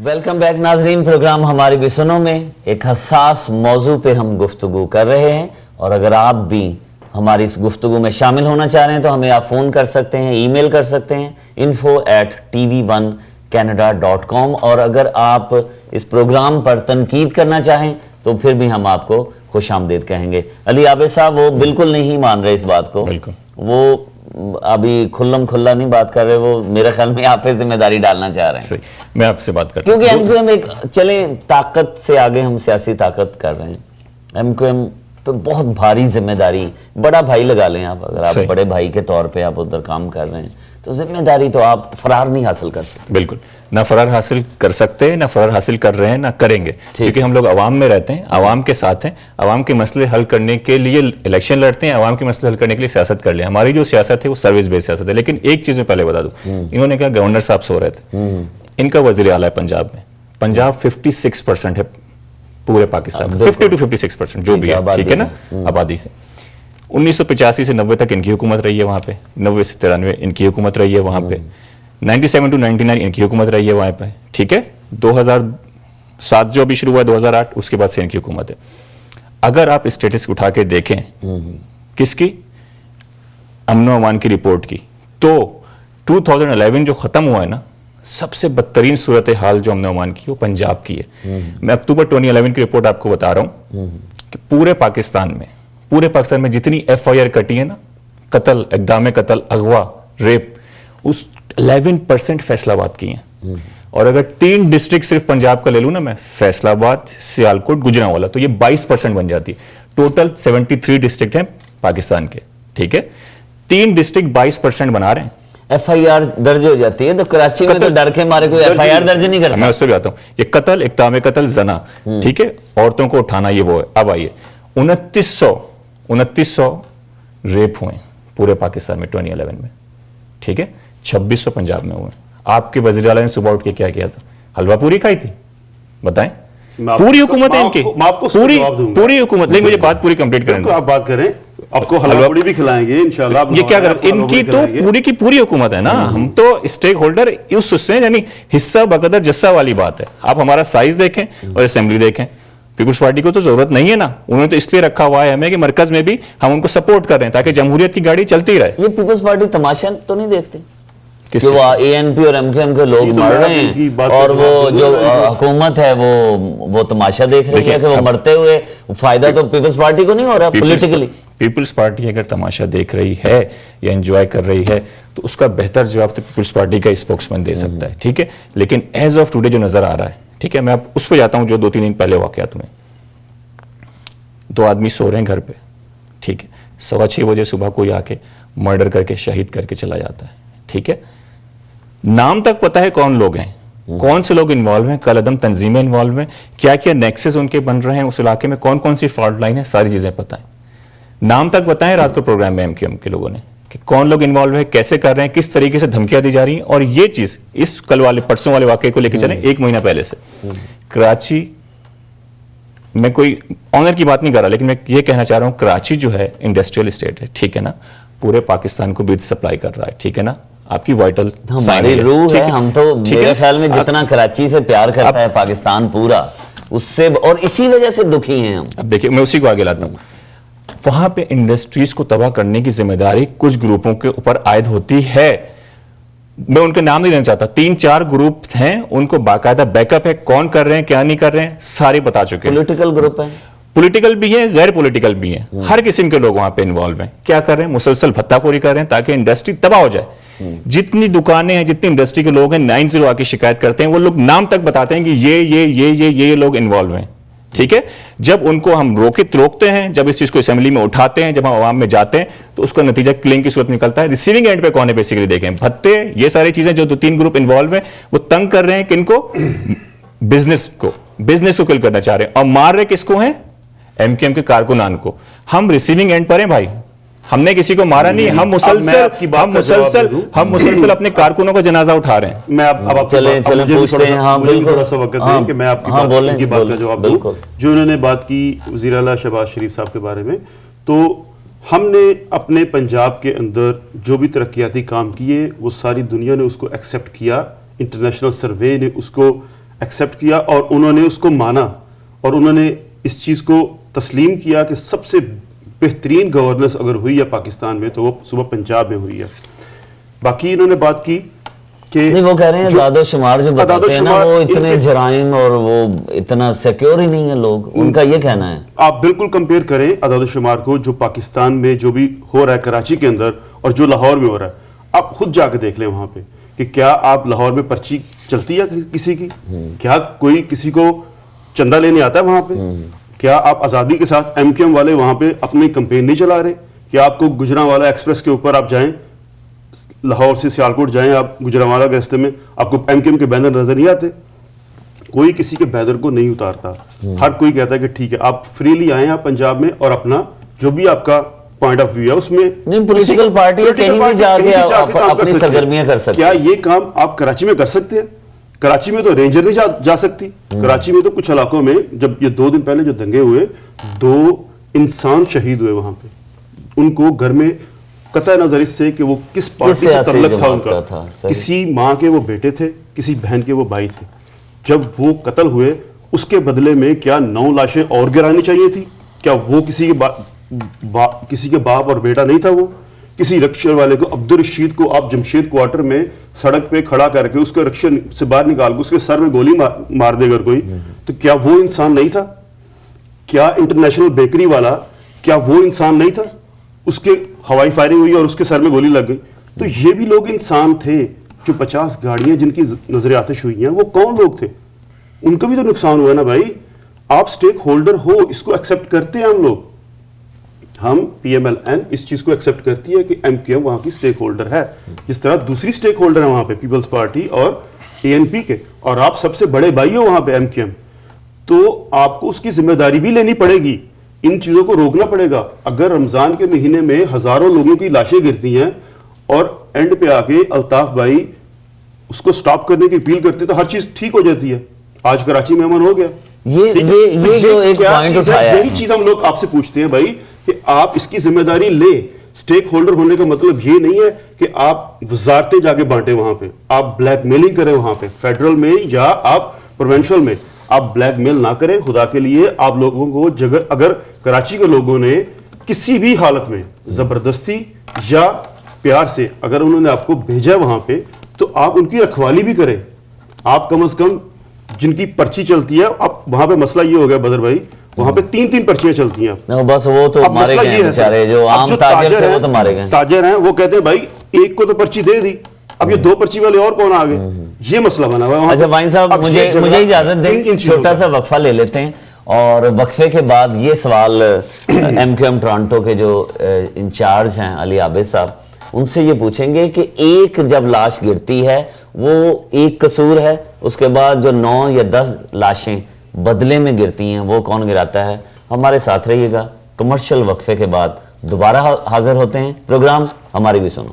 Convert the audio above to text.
Welcome back ناظرین، programme ہماری بھی سنو میں ایک حساس موضوع پہ ہم گفتگو کر رہے ہیں، اور اگر آپ بھی ہماری اس گفتگو میں شامل ہونا چاہ رہے ہیں تو ہمیں آپ فون کر سکتے ہیں، ای میل کر سکتے ہیں info@tv1canada.com، اور اگر آپ اس پروگرام پر تنقید کرنا چاہیں تو پھر بھی ہم آپ کو خوش آمدید کہیں گے۔ علی عابد صاحب وہ بالکل نہیں مان رہے اس بات کو، وہ ابھی کھلم کھلا نہیں بات کر رہے، وہ میرے خیال میں آپ پہ ذمہ داری ڈالنا چاہ رہے ہیں۔ میں آپ سے بات کرتا ہوں کیونکہ ایم کیو ایم ایک چلیں طاقت سے آگے ہم سیاسی طاقت کر رہے ہیں، ایم کیو ایم پہ بہت بھاری ذمہ داری، بڑا بھائی لگا لیں آپ، اگر آپ بڑے بھائی کے طور پہ آپ ادھر کام کر رہے ہیں تو ذمہ داری تو آپ فرار نہیں حاصل کر سکتے۔ بالکل، نہ فرار حاصل کر سکتے، نہ فرار حاصل کر رہے ہیں، نہ کریں گے، کیونکہ ہم لوگ عوام میں رہتے ہیں، عوام کے ساتھ ہیں، عوام کے مسئلے حل کرنے کے لیے الیکشن لڑتے ہیں، عوام کے مسئلے حل کرنے کے لیے سیاست کر لیں۔ ہماری جو سیاست ہے وہ سروس بیس سیاست ہے۔ لیکن ایک چیز میں پہلے بتا دوں، انہوں نے کہا گورنر صاحب سو رہے تھے، ان کا وزیر اعلیٰ ہے پنجاب میں، پنجاب 56% ہے پورے پاکستان میں، 50 to 56% جو بھی ہے، ٹھیک ہے نا، آبادی سے۔ 1985 سے 90 تک ان کی حکومت رہی ہے وہاں پہ، 90 سے 93 ان کی حکومت رہی ہے وہاں پہ، 97 to 99 ان کی حکومت رہی ہے وہاں پہ، ٹھیک ہے۔ 2007 جو ابھی شروع ہوا ہے 2008، اس کے بعد سے ان کی حکومت ہے۔ اگر آپ اسٹیٹس اٹھا کے دیکھیں کس کی، امن و امان کی رپورٹ کی، تو 2011 جو ختم ہوا ہے نا، سب سے بدترین صورتحال جو امن و امان کی وہ پنجاب کی ہے۔ میں اکتوبر 2011 کی رپورٹ آپ کو بتا رہا ہوں کہ پورے پاکستان میں جتنی FIR کٹی ہے نا، قتل، اقدام قتل، اغوا، ریپ، اس 11% فیصل آباد کی ہیں۔ اور اگر 3 ڈسٹرکٹ صرف پنجاب کا لے لوں نا میں، فیصل آباد، سیالکوٹ، گجرانوالہ، تو یہ 22% بن جاتی ہے۔ ٹوٹل 73 ڈسٹرکٹ ہیں پاکستان کے، ٹھیک ہے، 3 ڈسٹرکٹ 22% بنا رہے ہیں۔ FIR درج ہو جاتی ہے تو کراچی میں تو ڈر کے مارے کوئی FIR درج نہیں کرتا۔ میں اس پہ بھی آتا ہوں، یہ قتل، اقدام قتل، زنا، ٹھیک ہے، عورتوں کو اٹھانا، یہ وہ ہے۔ اب آئیے، 2900 ریپ ہوئے پورے پاکستان میں 2011 میں، ٹھیک ہے، 2600 پنجاب میں ہوئے۔ آپ کے وزیر اعلیٰ نے صبح اٹھ کے کیا کیا تھا؟ حلوہ پوری کھائی تھی؟ بتائیں، پوری حکومت ہے ان کی، پوری حکومت، لیکن مجھے بات پوری کمپلیٹ کریں گے، آپ بات کریں، آپ کو حلوہ پوری بھی کھلائیں گے انشاءاللہ۔ یہ کیا کریں، ان کی تو پوری کی پوری حکومت ہے نا، ہم تو اسٹیک ہولڈر اس سے، یعنی حصہ بقدر جسہ والی بات ہے۔ آپ ہمارا سائز دیکھیں اور اسمبلی دیکھیں، پیپلز پارٹی کو تو ضرورت نہیں ہے نا، انہوں نے تو اس لیے رکھا ہوا ہے ہمیں کہ مرکز میں بھی ہم ان کو سپورٹ کر رہے ہیں تاکہ جمہوریت کی گاڑی چلتی رہے۔ یہ پیپلز پارٹی تماشا تو نہیں دیکھتی کہ وہ ANP اور MKM کے لوگ مر رہے ہیں اور وہ جو حکومت ہے وہ تماشا دیکھ رہی ہے کہ وہ مرتے ہوئے فائدہ تو پیپلز پارٹی کو نہیں ہو رہا پولیٹیکلی؟ پیپلز پارٹی اگر تماشا دیکھ رہی ہے یا انجوائے کر رہی ہے تو اس کا بہتر جواب تو پیپلز پارٹی کا اسپوکس مین دے سکتا ہے، ٹھیک ہے۔ لیکن ایز آف ٹوڈے جو نظر آ رہا ہے، ٹھیک ہے، میں اب اس پہ جاتا ہوں جو 2-3 دن پہلے واقعات ہوئے۔ 2 آدمی سو رہے ہیں گھر پہ، ٹھیک ہے، 6:15 بجے صبح کوئی آ کے مرڈر کر کے شہید کر کے چلا جاتا ہے، ٹھیک ہے۔ نام تک پتا ہے کون لوگ ہیں، کون سے لوگ انوالو ہیں، کل عدم تنظیمیں انوالو ہیں، کیا کیا نیکسز ان کے بن رہے ہیں اس علاقے میں، کون کون سی فالٹ لائن ہے، ساری چیزیں پتہ ہیں۔ نام تک بتائیں رات کو پروگرام میں MQM کے لوگوں نے کہ کون لوگ انوالو ہیں، کیسے کر رہے ہیں، کس طریقے سے دھمکیاں دی جا رہی ہیں۔ اور یہ چیز اس کل والے پرسوں والے واقعے کو لے کے چلیں 1 مہینہ پہلے سے کراچی میں، کوئی آنر کی بات نہیں کر رہا، لیکن میں یہ کہنا چاہ رہا ہوں کراچی جو ہے انڈسٹریل اسٹیٹ ہے، ٹھیک ہے نا، پورے پاکستان کو بیج سپلائی کر رہا ہے، ٹھیک ہے نا، آپ کی وائٹل ہماری روح ہے، ہم تو میرے خیال میں جتنا کراچی سے پیار کرتا ہے پاکستان پورا، اس سے اور اسی وجہ سے دکھی ہیں ہم۔ اب دیکھیں میں اسی کو آگے لاتا ہوں، وہاں پہ انڈسٹریز کو تباہ کرنے کی ذمہ داری کچھ گروپوں کے اوپر عائد ہوتی ہے، میں ان کے نام نہیں لینا چاہتا، 3-4 گروپ ہیں، ان کو باقاعدہ بیک اپ ہے، کون کر رہے ہیں کیا نہیں کر رہے ہیں سارے بتا چکے ہیں۔ پولیٹیکل گروپ ہیں، پولیٹیکل بھی ہیں، غیر پولیٹیکل بھی ہیں، ہر قسم کے لوگ وہاں پہ انوالو ہیں۔ کیا کر رہے ہیں؟ مسلسل بھتہ خوری کر رہے ہیں تاکہ انڈسٹری تباہ ہو جائے۔ جتنی دکانیں ہیں، جتنی انڈسٹری کے لوگ ہیں، 90 آ کے شکایت کرتے ہیں، وہ لوگ نام تک بتاتے ہیں کہ یہ لوگ انوالو ہیں، ٹھیک ہے۔ جب ان کو ہم روکتے ہیں، جب اس چیز کو اسمبلی میں اٹھاتے ہیں، جب ہم عوام میں جاتے ہیں تو اس کا نتیجہ کلیم کی صورت نکلتا ہے۔ ریسیونگ اینڈ پہ کون ہے بیسیکلی دیکھیں، بھتے، یہ ساری چیزیں جو 2-3 گروپ انوالو ہیں وہ تنگ کر رہے ہیں کن کو؟ بزنس کو کل کرنا چاہ رہے ہیں، اور مار رہے کس کو ہیں؟ MQM کے کارکنان کو۔ ہم ریسیونگ اینڈ پر ہیں بھائی، ہم نے کسی کو مارا نہیں، ہم مسلسل اپنے کارکنوں کا جنازہ اٹھا رہے ہیں۔ میں اب چلیں پوچھتے ہیں، ہاں بالکل، تھوڑا سا وقت دیں کہ میں آپ کی بات کا جواب دوں۔ جو انہوں نے بات کی وزیر اعلیٰ شہباز شریف صاحب کے بارے میں، تو ہم نے اپنے پنجاب کے اندر جو بھی ترقیاتی کام کیے وہ ساری دنیا نے اس کو ایکسیپٹ کیا، انٹرنیشنل سروے نے اس کو ایکسیپٹ کیا اور انہوں نے اس کو مانا اور انہوں نے اس چیز کو تسلیم کیا کہ سب سے بہترین گورننس اگر ہوئی ہے پاکستان میں تو وہ صبح پنجاب میں ہوئی ہے. باقی انہوں نے بات کی کہ نہیں وہ کہہ رہے ہیں اعداد و شمار جو بتاتے ہیں نا وہ اتنے جرائم اور وہ اتنا سیکیور ہی نہیں ہے لوگ, ان کا یہ کہنا ہے. آپ بالکل کمپیئر کریں اعداد و شمار کو جو پاکستان میں جو بھی ہو رہا ہے کراچی کے اندر اور جو لاہور میں ہو رہا ہے. آپ خود جا کے دیکھ لیں وہاں پہ کہ کیا آپ لاہور میں پرچی چلتی ہے کسی کی, کیا کوئی کسی کو چندہ لینے آتا ہے وہاں پہ, کیا آپ آزادی کے ساتھ ایم کیو ایم والے وہاں پہ اپنی کمپین نہیں چلا رہے, کیا آپ کو گجرانوالہ ایکسپریس کے اوپر آپ جائیں لاہور سے سیالکوٹ جائیں آپ گجرانوالہ کے راستے میں آپ کو ایم کیو ایم کے بینر نظر نہیں آتے, کوئی کسی کے بینر کو نہیں اتارتا. ہر کوئی کہتا ہے کہ ٹھیک ہے آپ فریلی آئیں آپ پنجاب میں اور اپنا جو بھی آپ کا پوائنٹ آف ویو ہے اس میں پولیٹیکل پارٹی کہیں بھی جا کے اپنی سرگرمیاں کر سکتے ہیں. کیا یہ کام آپ کراچی میں کر سکتے ہیں؟ کراچی میں تو رینجر نہیں جا سکتی. کراچی میں تو کچھ علاقوں میں جب یہ 2 دن پہلے جو دنگے ہوئے 2 انسان شہید ہوئے وہاں پہ, ان کو گھر میں قطع نظر اس سے کہ وہ کس پارٹی سے تعلق تھا ان کا, کسی ماں کے وہ بیٹے تھے, کسی بہن کے وہ بھائی تھے, جب وہ قتل ہوئے اس کے بدلے میں کیا 9 لاشیں اور گرانی چاہیے تھی؟ کیا وہ کسی کے باپ اور بیٹا نہیں تھا؟ وہ کسی رکشے والے کو عبد الرشید کو آپ جمشید کوارٹر میں سڑک پہ کھڑا کر کے اس کے رکشے سے باہر نکال کے اس کے سر میں گولی مار دے گا کوئی, تو کیا وہ انسان نہیں تھا؟ کیا انٹرنیشنل بیکری والا کیا وہ انسان نہیں تھا؟ اس کے ہوائی فائرنگ ہوئی اور اس کے سر میں گولی لگ گئی. تو یہ بھی لوگ انسان تھے. جو 50 گاڑیاں جن کی نظر آتش ہوئی ہیں وہ کون لوگ تھے؟ ان کا بھی تو نقصان ہوا ہے نا بھائی. آپ سٹیک ہولڈر ہو, اس کو ایکسیپٹ کرتے ہیں ہم لوگ. ہم پی ایم ایل این اس چیز کو ایکسیپٹ کرتی ہے کہ ایم کیو ایم وہاں کی سٹیک ہولڈر ہے, جس طرح دوسری سٹیک ہولڈر ہیں وہاں پہ پیپلز پارٹی اور اے این پی کے, اور آپ سب سے بڑے بھائی ہو وہاں پہ ایم کیو ایم, تو آپ کو اس کی ذمہ داری بھی لینی پڑے گی. ان چیزوں کو روکنا پڑے گا. اگر رمضان کے مہینے میں ہزاروں لوگوں کی لاشیں گرتی ہیں اور اینڈ پہ آ کے الطاف بھائی اس کو سٹاپ کرنے کی اپیل کرتے تو ہر چیز ٹھیک ہو جاتی ہے. آج کراچی میں امن ہو گیا. یہ جو ایک پوائنٹ اٹھایا ہے, یہی چیز ہم لوگ آپ سے پوچھتے ہیں بھائی کہ آپ اس کی ذمہ داری لیں. سٹیک ہولڈر ہونے کا مطلب یہ نہیں ہے کہ آپ وزارتیں جا کے بانٹیں وہاں پہ, آپ بلیک میلنگ کریں وہاں پہ فیڈرل میں یا آپ پروونشل میں. آپ بلیک میل نہ کریں خدا کے لیے. آپ لوگوں کو اگر کراچی کے لوگوں نے کسی بھی حالت میں زبردستی یا پیار سے اگر انہوں نے آپ کو بھیجا وہاں پہ تو آپ ان کی رکھوالی بھی کریں. آپ کم از کم جن کی پرچی چلتی ہے, اب وہاں پہ مسئلہ یہ ہو گیا بدر بھائی, وہاں پہ 3 پرچیاں چلتی ہیں. بس وہ تو مارے گئے بیچارے, جو عام تاجر تھے وہ تو مارے گئے. تاجر ہیں وہ کہتے ہیں بھائی ایک کو تو پرچی دے دی, اب یہ 2 پرچی والے اور کون آ گئے, یہ مسئلہ بنا ہوا ہے. اچھا بھائی صاحب مجھے اجازت دیں, چھوٹا سا وقفہ لے لیتے ہیں اور وقفے کے بعد یہ سوال ایم کیو ایم ٹورانٹو کے جو انچارج ہیں علی عابد صاحب, ان سے یہ پوچھیں گے کہ ایک جب لاش گرتی ہے وہ ایک قصور ہے, اس کے بعد جو 9 یا 10 لاشیں بدلے میں گرتی ہیں وہ کون گراتا ہے؟ ہمارے ساتھ رہیے گا. کمرشل وقفے کے بعد دوبارہ حاضر ہوتے ہیں. پروگرام ہماری بھی سنو.